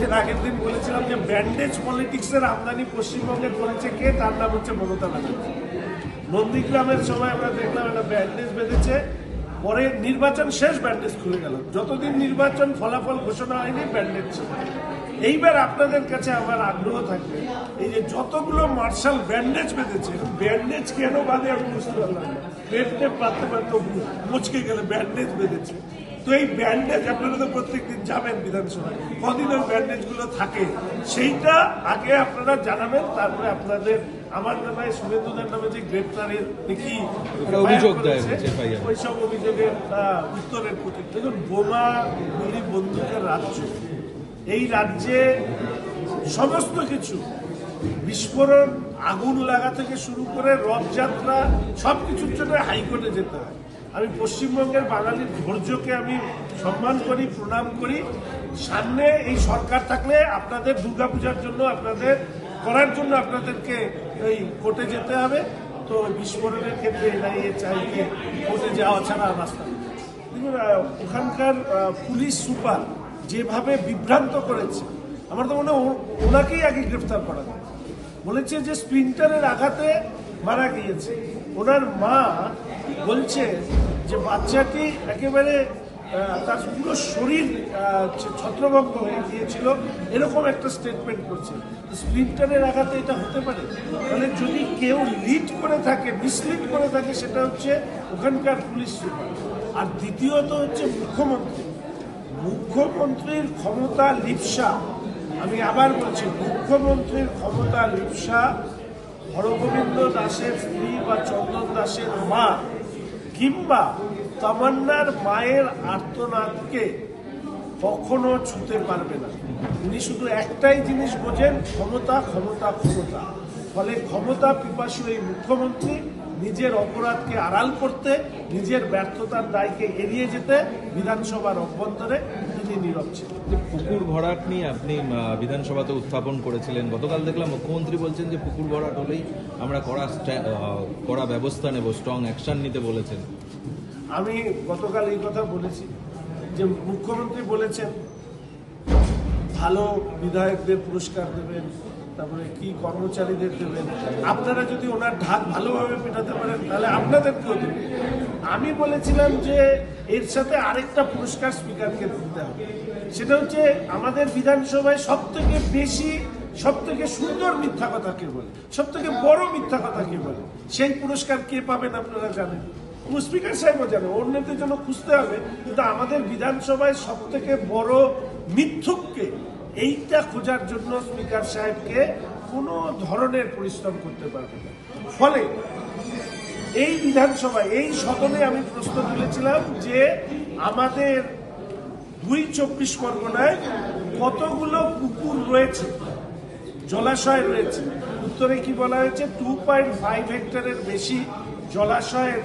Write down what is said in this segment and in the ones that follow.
এর আগের দিন বলেছিলাম যে ব্যান্ডেজ পলিটিক্সের আমদানি পশ্চিমবঙ্গে করেছে কে, তার নাম হচ্ছে মমতা ব্যানার্জি। নন্দীগ্রামের সময় আমরা দেখলাম একটা ব্যান্ডেজ বেঁধেছে, পরে নির্বাচন শেষ, ব্যান্ডেজ খুলে গেল। যতদিন নির্বাচন ফলাফল ঘোষণা হয়নি ব্যান্ডেজ ছিল। এইবার আপনাদের কাছে আমার আগ্রহ থাকবে, এই যে যতগুলো মার্শাল ব্যান্ডেজ বেঁধেছে, ব্যান্ডেজ কেন বাঁধে আমি বুঝতে পারলাম না। পেটে পাততে পারতো মুচকে গেলে ব্যান্ডেজ বেঁধেছে। তো এই ব্যান্ডেজ আপনারা তো প্রত্যেকদিন যাবেন বিধানসভায়, কদিন ওই ব্যান্ডেজগুলো থাকে সেইটা আগে আপনারা জানাবেন, তারপরে আপনাদের আমার নামে শুভেন্দুদের নামে যে গ্রেপ্তারের দেখি অভিযোগ দেয় ওইসব অভিযোগের উত্তরের প্রতি। দেখুন, বোমা গুলি বন্দুকের রাজ্য, এই রাজ্যে সমস্ত কিছু বিস্ফোরণ, আগুন লাগা থেকে শুরু করে রথযাত্রা সবকিছুর জন্য হাইকোর্টে যেতে হয়। আমি পশ্চিমবঙ্গের বাঙালির ধৈর্যকে আমি সম্মান করি, প্রণাম করি। সামনে এই সরকার থাকলে আপনাদের দুর্গাপূজার জন্য আপনাদের করার জন্য আপনাদেরকে এই কোর্টে যেতে হবে। তো বিস্ফোরণের ক্ষেত্রে এনআইএ চাইলে কোর্টে যাওয়া ছাড়া রাস্তা। দেখুন, ওখানকার পুলিশ সুপার যেভাবে বিভ্রান্ত করেছে, আমার তো মনে হয় ওনাকেই আগে গ্রেফতার করা যায়। বলেছে যে স্প্লিন্টারের আঘাতে মারা গিয়েছে। ওনার মা বলছে যে বাচ্চাটি একেবারে তার পুরো শরীর ছত্রভঙ্গ হয়ে গিয়েছিল, এরকম একটা স্টেটমেন্ট করছে। স্প্লিন্টারের আঘাতে এটা হতে পারে? মানে যদি কেউ লিড করে থাকে, মিসলিড করে থাকে, সেটা হচ্ছে ওখানকার পুলিশ সুপার। আর দ্বিতীয়ত হচ্ছে মুখ্যমন্ত্রীর ক্ষমতা লিপ্সা। আমি আবার বলছি, মুখ্যমন্ত্রীর ক্ষমতা লিপ্সা হরগোবিন্দ দাসের স্ত্রী বা চন্দন দাসের মা কিংবা তামান্নার মায়ের আর্তনাদকে কখনো ছুঁতে পারবে না। উনি শুধু একটাই জিনিস বোঝেন, ক্ষমতা ক্ষমতা ক্ষমতা। ফলে ক্ষমতা পিপাসু এই মুখ্যমন্ত্রী নিজের অপরাধকে আড়াল করতে, নিজের ব্যর্থতার দায়কে এড়িয়ে যেতে বিধানসভার অভ্যন্তরে তিনি নীরব ছিলেন। পুকুর ভরাট নিয়ে আপনি বিধানসভাতে উত্থাপন করেছিলেন। গতকাল দেখলাম মুখ্যমন্ত্রী বলছেন যে পুকুর ভরাট হলেই আমরা কড়া ব্যবস্থা নেব, স্ট্রং অ্যাকশন নিতে বলেছেন। আমি গতকাল এই কথা বলেছি যে মুখ্যমন্ত্রী বলেছেন ভালো বিধায়কদের পুরস্কার দেবেন, তারপরে কি কর্মচারীদের দেবেন। আপনারা যদি ওনার ঢাক ভালোভাবে পেটাতে পারেন তাহলে আপনাদেরকেও দেবেন। আমি বলেছিলাম যে এর সাথে আরেকটা পুরস্কার স্পিকারকে দিতে হবে, সেটা হচ্ছে আমাদের বিধানসভায় সবথেকে বেশি, সবথেকে সুন্দর মিথ্যা কথা কে বলে, সবথেকে বড় মিথ্যা কথা কে বলে, সেই পুরস্কার কে পাবেন আপনারা জানেন। স্পিকার সাহেবও জানে, অন্যদের জন্য খুঁজতে হবে। কিন্তু আমাদের বিধানসভায় সবথেকে বড় মিথ্যুককে, এইটা খোঁজার জন্য স্পিকার সাহেবকে কোনো ধরনের পরিশ্রম করতে পারবে না। ফলে এই বিধানসভায়, এই সদনে আমি প্রশ্ন তুলেছিলাম যে আমাদের ২ পরগনায় কতগুলো পুকুর রয়েছে, জলাশয় রয়েছে। উত্তরে কি বলা হয়েছে, 2.5 হেক্টরের বেশি জলাশয়ের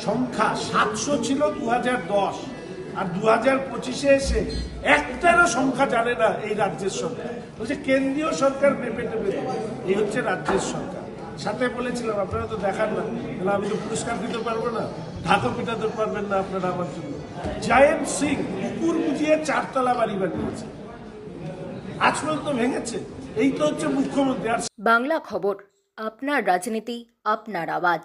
সংখ্যা ৭০০ ছিল ২০১০, আর ২০২৫-এ এসে একটারও সংখ্যা জানে না এই রাজ্যের সরকার। বলছে কেন্দ্রীয় সরকার মেপে টেপে, এই হচ্ছে রাজ্যের সরকার। সাথে বলেছিলাম আপনারা তো দেখান না, তাহলে আমি তো পুরস্কার দিতে পারবো না, ঢাকা পিটাতে পারবেন না আপনারা আমার জন্য। জায়েন্ট সিং পুকুর বুঝিয়ে 4 তলা বাড়ি বানিয়েছে, আজ পর্যন্ত ভেঙেছে। এই তো হচ্ছে মুখ্যমন্ত্রী। বাংলা খবর, আপনার রাজনীতি, আপনার আওয়াজ।